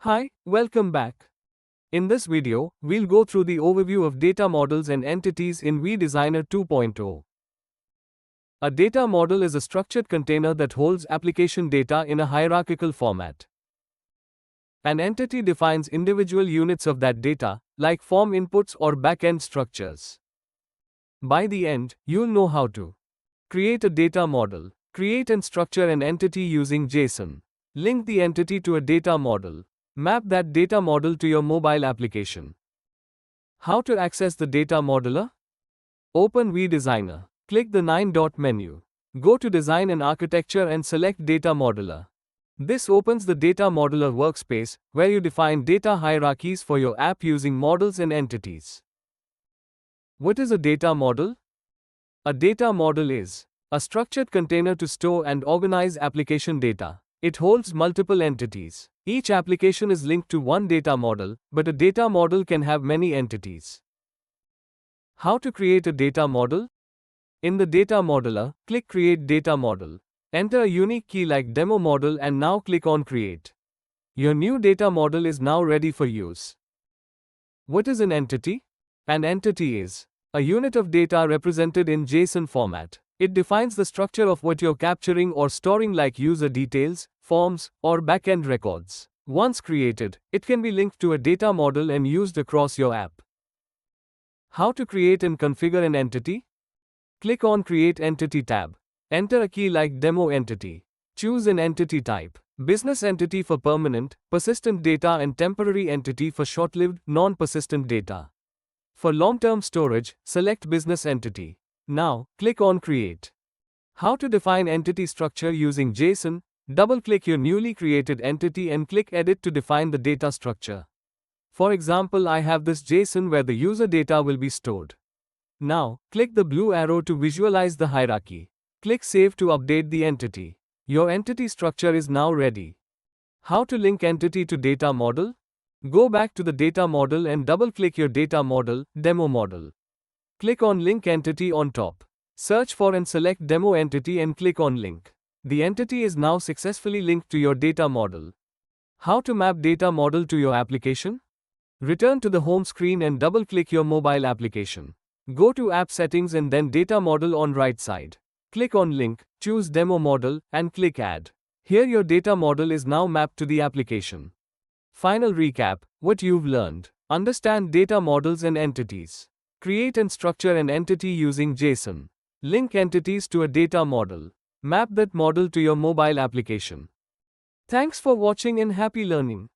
Hi, welcome back. In this video, we'll go through the overview of data models and entities in vDesigner 2.0. A data model is a structured container that holds application data in a hierarchical format. An entity defines individual units of that data, like form inputs or backend structures. By the end, you'll know how to create a data model, create and structure an entity using JSON, link the entity to a data model, map that data model to your mobile application. How to access the data modeler? Open vDesigner. Click the 9-dot menu. Go to Design and Architecture and select Data Modeler. This opens the Data Modeler workspace, where you define data hierarchies for your app using models and entities. What is a data model? A data model is a structured container to store and organize application data. It holds multiple entities. Each application is linked to one data model, but a data model can have many entities. How to create a data model? In the Data Modeler, click Create Data Model. Enter a unique key like Demo Model and now click on Create. Your new data model is now ready for use. What is an entity? An entity is a unit of data represented in JSON format. It defines the structure of what you're capturing or storing, like user details, forms, or backend records. Once created, it can be linked to a data model and used across your app. How to create and configure an entity? Click on Create Entity tab. Enter a key like Demo Entity. Choose an entity type: Business Entity for permanent, persistent data and Temporary Entity for short-lived, non-persistent data. For long-term storage, select Business Entity. Now, click on Create. How to define entity structure using JSON? Double-click your newly created entity and click Edit to define the data structure. For example, I have this JSON where the user data will be stored. Now, click the blue arrow to visualize the hierarchy. Click Save to update the entity. Your entity structure is now ready. How to link entity to data model? Go back to the data model and double-click your data model, Demo Model. Click on Link Entity on top. Search for and select Demo Entity and click on Link. The entity is now successfully linked to your data model. How to map data model to your application? Return to the home screen and double-click your mobile application. Go to App Settings and then Data Model on right side. Click on Link, choose Demo Model, and click Add. Here your data model is now mapped to the application. Final recap: what you've learned. Understand data models and entities. Create and structure an entity using JSON. Link entities to a data model. Map that model to your mobile application. Thanks for watching and happy learning.